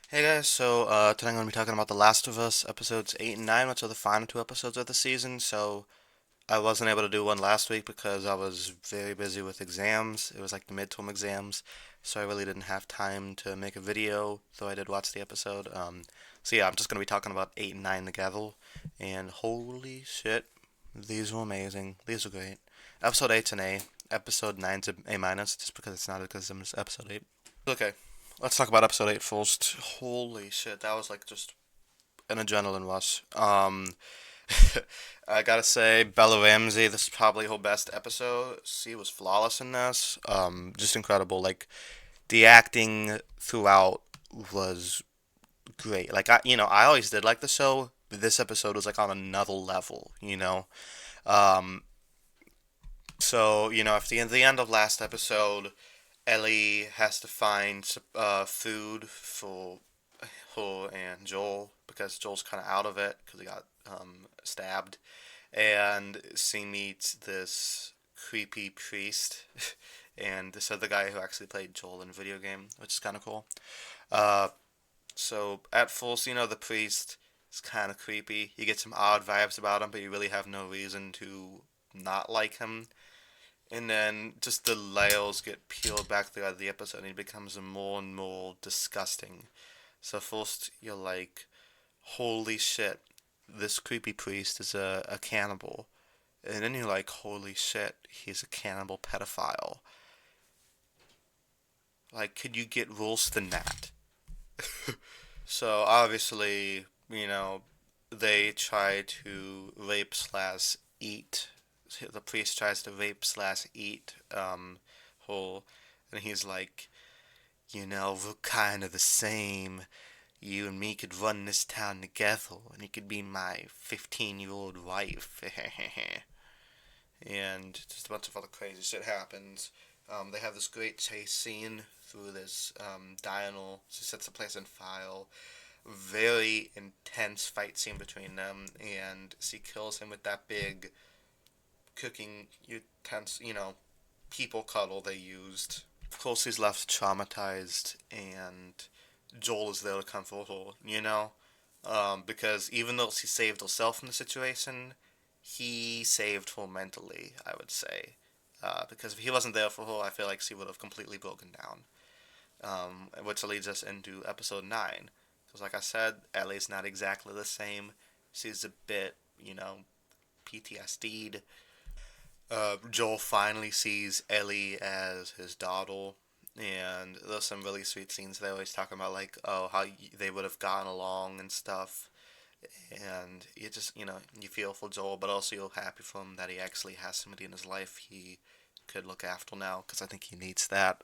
Hey guys, today I'm going to be talking about The Last of Us episodes 8 and 9, which are the final two episodes of the season. So I wasn't able to do one last week because I was very busy with exams. It was like the midterm exams, so I really didn't have time to make a video, though I did watch the episode. So yeah, I'm just going to be talking about 8 and 9 together, and holy shit, these were amazing. These were great. Episode 8's an A, episode 9's a A minus, just because it's not because it's episode 8. Okay, let's talk about episode 8 first. Holy shit, that was like just an adrenaline rush. I gotta say, Bella Ramsey, this is probably her best episode. She was flawless in this. Just incredible. Like, the acting throughout was great. Like, I always did like the show, but this episode was like on another level. Um, at the end of last episode, Ellie has to find food for her and Joel because Joel's kind of out of it because he got stabbed, and she meets this creepy priest and this other guy who actually played Joel in a video game, which is kind of cool. Uh, so at first, the priest is kind of creepy. You get some odd vibes about him, but you really have no reason to not like him. And then just the layers get peeled back throughout the episode, and he becomes more and more disgusting. So first you're like, holy shit, this creepy priest is a cannibal. And then you're like, holy shit, he's a cannibal pedophile. Like, could you get worse than that? So obviously, they try to rape slash eat. The priest tries to rape slash eat Hull, and he's like, we're kind of the same. You and me could run this town together, and you could be my 15-year-old wife. And just a bunch of other crazy shit happens. They have this great chase scene through this diner. She sets the place on fire. Very intense fight scene between them, and she kills him with that big cooking utensil, people cuddle they used. Of course, he's left traumatized, and Joel is there to comfort her. Because even though she saved herself from the situation, he saved her mentally, I would say. Because if he wasn't there for her, I feel like she would have completely broken down. Which leads us into episode 9. Because, like I said, Ellie's not exactly the same. She's a bit, PTSD'd. Joel finally sees Ellie as his daughter, and there's some really sweet scenes there. He's talking about like, oh, how they would have gotten along and stuff, and you feel for Joel, but also you're happy for him that he actually has somebody in his life he could look after now, because I think he needs that.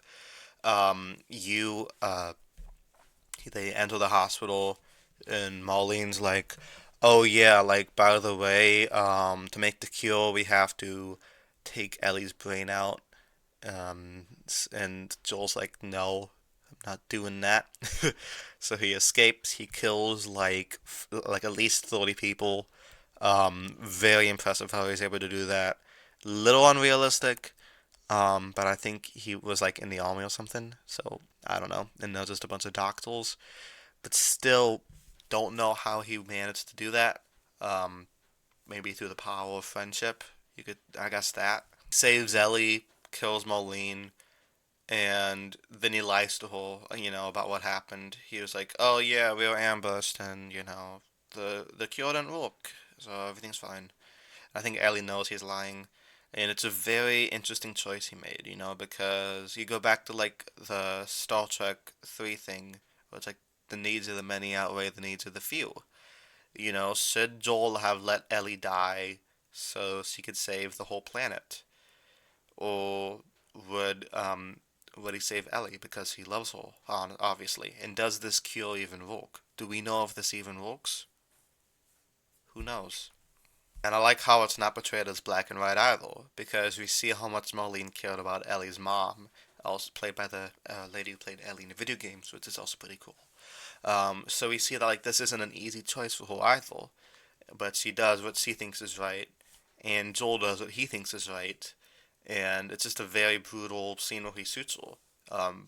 You They enter the hospital, and Marlene's like, "Oh yeah, like by the way, to make the cure, we have to take Ellie's brain out." And Joel's like, "No, I'm not doing that." So he escapes. He kills like at least 30 people. Very impressive how he's able to do that. Little unrealistic, but I think he was like in the army or something. So I don't know. And they're just a bunch of doctors, but still don't know how he managed to do that. Um, Maybe through the power of friendship. You could, I guess that saves Ellie, kills Moline, and then he lies to her, about what happened. He was like, "Oh yeah, we were ambushed, and the cure didn't work, so everything's fine." I think Ellie knows he's lying, and it's a very interesting choice he made, because you go back to like the Star Trek 3 thing, where it's like the needs of the many outweigh the needs of the few. Should Joel have let Ellie die so she could save the whole planet? Or would um would he save Ellie because he loves her, obviously? And does this cure even work? Do we know if this even works? Who knows? And I like how it's not portrayed as black and white either, because we see how much Marlene cared about Ellie's mom, also played by the lady who played Ellie in the video games, which is also pretty cool. So we see that like this isn't an easy choice for her either, but she does what she thinks is right, and Joel does what he thinks is right, and it's just a very brutal scene where he shoots her.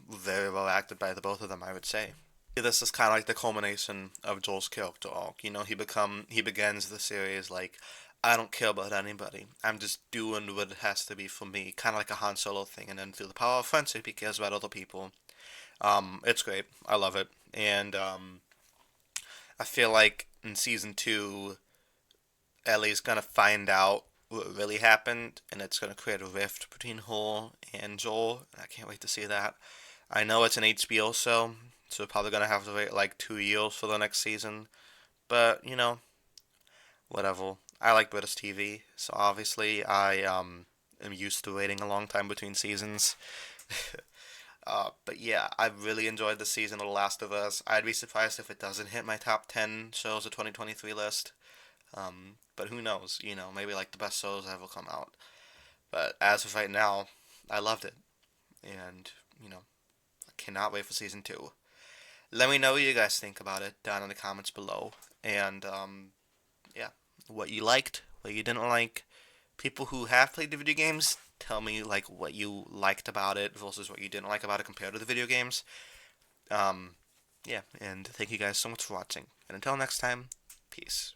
Very well acted by the both of them, I would say. This is kind of like the culmination of Joel's character arc. You know, he begins the series like, I don't care about anybody. I'm just doing what it has to be for me, kind of like a Han Solo thing. And then through the power of friendship, he cares about other people. It's great. I love it, and I feel like in season two, Ellie's gonna find out what really happened, and it's gonna create a rift between her and Joel. And I can't wait to see that. I know it's an HBO show, so we're probably gonna have to wait like 2 years for the next season. But you know, whatever. I like British TV, so obviously I am used to waiting a long time between seasons. But yeah, I really enjoyed the season of The Last of Us. I'd be surprised if it doesn't hit my top 10 shows of 2023 list. But who knows? You know, maybe like the best shows ever come out. But as of right now, I loved it. And, you know, I cannot wait for season two. Let me know what you guys think about it down in the comments below. And, yeah, what you liked, what you didn't like. People who have played the video games, tell me like what you liked about it versus what you didn't like about it compared to the video games. Um, yeah, and thank you guys so much for watching. And until next time, peace.